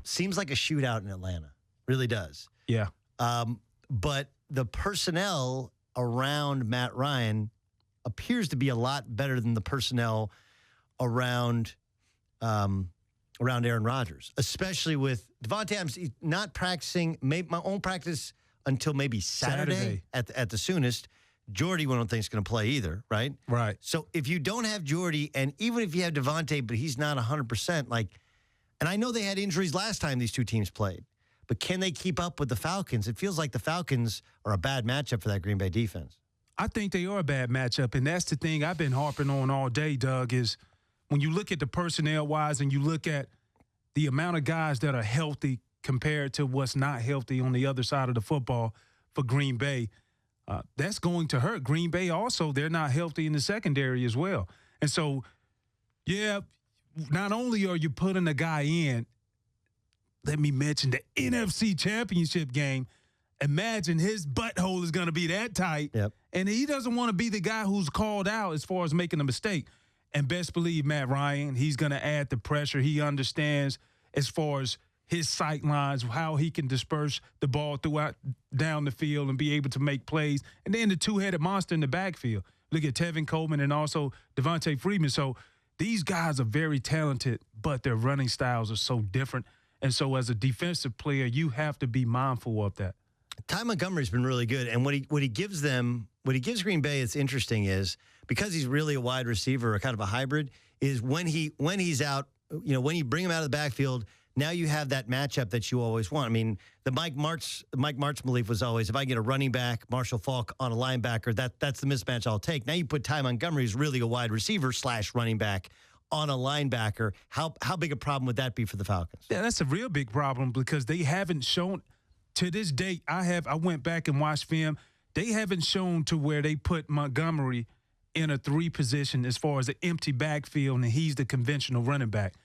Seems like a shootout in Atlanta. Really does. Yeah. But the personnel around Matt Ryan appears to be a lot better than the personnel around Aaron Rodgers, especially with Devontae Adams not practicing, maybe my own practice until maybe Saturday. At the soonest. Jordy, we don't think is going to play either, right? Right. So if you don't have Jordy, and even if you have Devontae, but he's not 100%, and I know they had injuries last time these two teams played, but can they keep up with the Falcons? It feels like the Falcons are a bad matchup for that Green Bay defense. I think they are a bad matchup, and that's the thing I've been harping on all day, Doug, is when you look at the personnel-wise and you look at the amount of guys that are healthy compared to what's not healthy on the other side of the football for Green Bay, that's going to hurt. Green Bay also, they're not healthy in the secondary as well. And so, yeah, not only are you putting a guy in, let me mention the NFC Championship game. Imagine his butthole is going to be that tight. Yep. And he doesn't want to be the guy who's called out as far as making a mistake. And best believe Matt Ryan, he's going to add the pressure. He understands as far as his sight lines, how he can disperse the ball throughout down the field and be able to make plays. And then the two-headed monster in the backfield. Look at Tevin Coleman and also Devontae Freeman. So these guys are very talented, but their running styles are so different. And so as a defensive player, you have to be mindful of that. Ty Montgomery's been really good, and what he gives Green Bay, it's interesting, is because he's really a wide receiver, or kind of a hybrid, is when he's out, when you bring him out of the backfield, now you have that matchup that you always want. I mean, the Mike Martz belief was always, if I get a running back, Marshall Faulk on a linebacker, that's the mismatch I'll take. Now you put Ty Montgomery, who's really a wide receiver / running back, on a linebacker. How big a problem would that be for the Falcons? Yeah, that's a real big problem because they haven't shown. To this date, I went back and watched film. They haven't shown to where they put Montgomery in a 3 position as far as an empty backfield, and he's the conventional running back.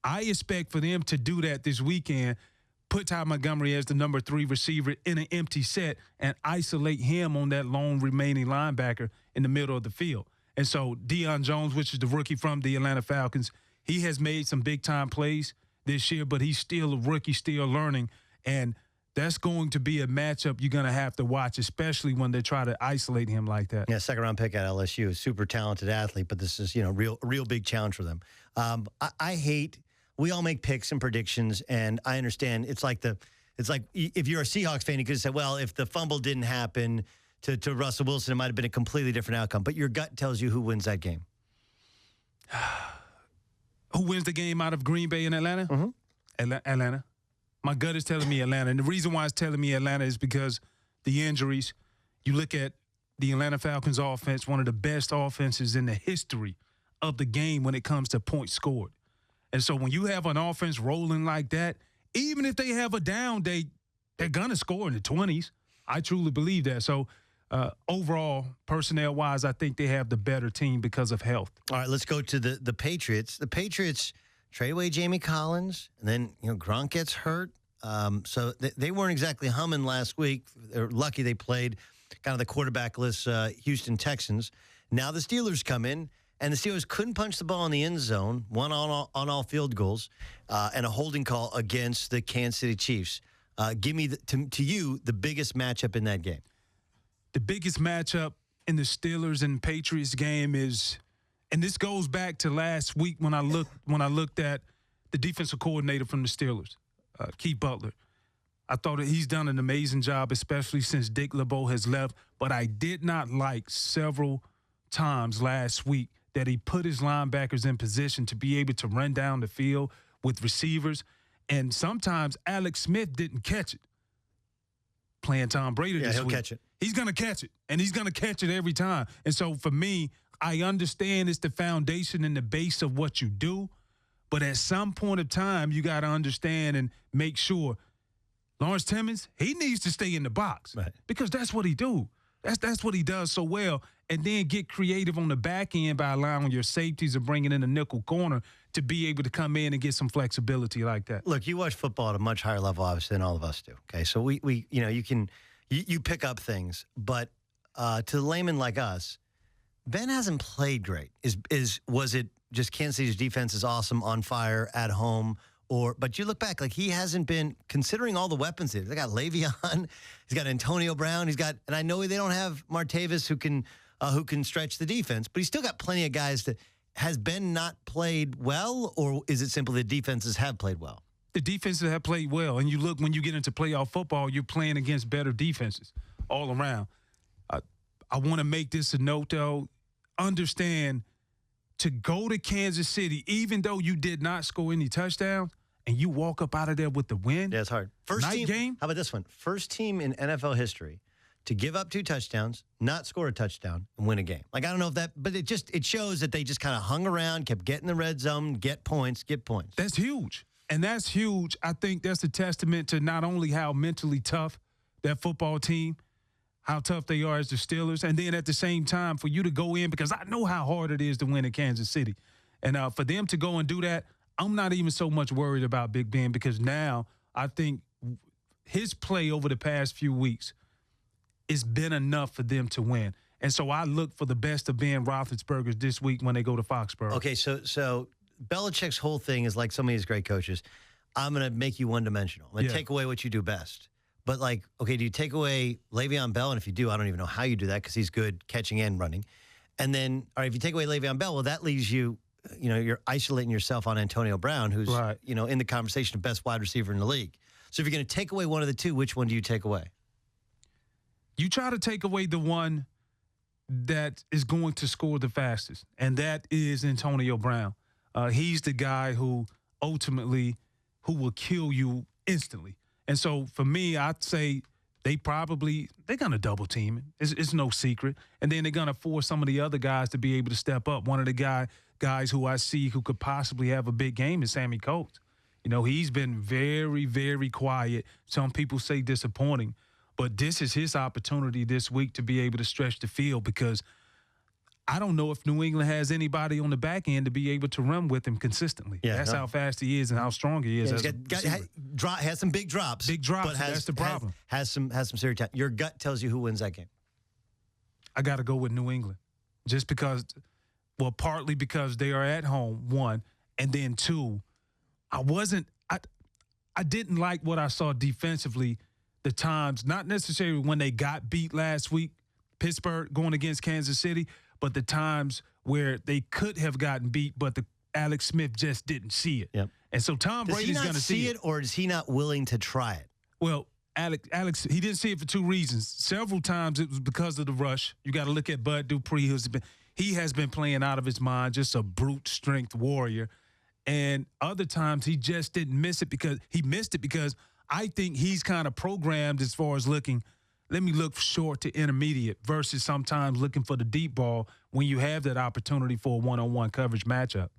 I expect for them to do that this weekend, put Ty Montgomery as the number 3 receiver in an empty set and isolate him on that lone remaining linebacker in the middle of the field. And so Deion Jones, which is the rookie from the Atlanta Falcons, he has made some big-time plays this year, but he's still a rookie, still learning, and that's going to be a matchup you're going to have to watch, especially when they try to isolate him like that. Yeah, second-round pick at LSU, a super talented athlete, but this is, real big challenge for them. I hate – we all make picks and predictions, and I understand it's like if you're a Seahawks fan, you could say, well, if the fumble didn't happen to Russell Wilson, it might have been a completely different outcome. But your gut tells you who wins that game. Who wins the game out of Green Bay and Atlanta? Mm-hmm. Atlanta. My gut is telling me Atlanta. And the reason why it's telling me Atlanta is because the injuries. You look at the Atlanta Falcons offense, one of the best offenses in the history of the game when it comes to points scored. And so when you have an offense rolling like that, even if they have a down day, they're going to score in the 20s. I truly believe that. So overall, personnel-wise, I think they have the better team because of health. All right, let's go to the Patriots. The Patriots trade away Jamie Collins, and then Gronk gets hurt. So they weren't exactly humming last week. They're lucky they played kind of the quarterbackless Houston Texans. Now the Steelers come in, and the Steelers couldn't punch the ball in the end zone, one on all field goals, and a holding call against the Kansas City Chiefs. Give me, to you, the biggest matchup in that game. The biggest matchup in the Steelers and Patriots game is, and this goes back to last week when I looked at the defensive coordinator from the Steelers, Keith Butler. I thought that he's done an amazing job, especially since Dick LeBeau has left. But I did not like several times last week that he put his linebackers in position to be able to run down the field with receivers. And sometimes Alex Smith didn't catch it. Playing Tom Brady this week. He'll catch it. He's going to catch it, and he's going to catch it every time. And so for me, I understand it's the foundation and the base of what you do, but at some point of time, you got to understand and make sure Lawrence Timmons, he needs to stay in the box, right, because that's what he do. That's what he does so well. And then get creative on the back end by allowing your safeties and bringing in a nickel corner to be able to come in and get some flexibility like that. Look, you watch football at a much higher level, obviously, than all of us do. Okay, so we you pick up things, but to the layman like us, Ben hasn't played great. Was it just Kansas City's defense is awesome, on fire, at home, But you look back, like he hasn't been, considering all the weapons they got Le'Veon, he's got Antonio Brown, and I know they don't have Martavis who can stretch the defense, but he's still got plenty of guys that has Ben not played well, or is it simply the defenses have played well? The defenses have played well, and you look, when you get into playoff football, you're playing against better defenses all around. I want to make this a note, though. Understand, to go to Kansas City, even though you did not score any touchdowns, and you walk up out of there with the win. Yeah, it's hard. First team, game. How about this one? First team in NFL history to give up 2 touchdowns, not score a touchdown, and win a game. Like, I don't know if that, but it shows that they just kind of hung around, kept getting the red zone, get points. That's huge. And that's huge. I think that's a testament to not only how mentally tough that football team, how tough they are as the Steelers, and then at the same time for you to go in, because I know how hard it is to win in Kansas City. And for them to go and do that, I'm not even so much worried about Big Ben, because now I think his play over the past few weeks has been enough for them to win. And so I look for the best of Ben Roethlisberger this week when they go to Foxborough. Okay, so Belichick's whole thing is like some of these great coaches. I'm going to make you one-dimensional. I'm going to take away what you do best. But, like, okay, do you take away Le'Veon Bell? And if you do, I don't even know how you do that because he's good catching and running. And then, all right, if you take away Le'Veon Bell, well, that leaves you, you're isolating yourself on Antonio Brown, who's, in the conversation of best wide receiver in the league. So if you're going to take away one of the two, which one do you take away? You try to take away the one that is going to score the fastest, and that is Antonio Brown. He's the guy who ultimately will kill you instantly. And so for me, I'd say they're going to double team it. It's no secret. And then they're going to force some of the other guys to be able to step up. One of the guys who I see who could possibly have a big game is Sammy Coates. He's been very, very quiet. Some people say disappointing. But this is his opportunity this week to be able to stretch the field, because I don't know if New England has anybody on the back end to be able to run with him consistently. Yeah, that's how fast he is and how strong he is. Has some big drops. But that's the problem. Has some serious time. Your gut tells you who wins that game. I got to go with New England, just because, partly because they are at home, one, and then two, I didn't like what I saw defensively. The times, not necessarily when they got beat last week, Pittsburgh going against Kansas City, but the times where they could have gotten beat, but Alex Smith just didn't see it. Yep. And so Tom Brady's going to see it. Or is he not willing to try it? Well, Alex, he didn't see it for 2 reasons. Several times it was because of the rush. You got to look at Bud Dupree, he has been playing out of his mind, just a brute strength warrior. And other times he just didn't miss it because I think he's kind of programmed as far as let me look short to intermediate versus sometimes looking for the deep ball when you have that opportunity for a one-on-one coverage matchup.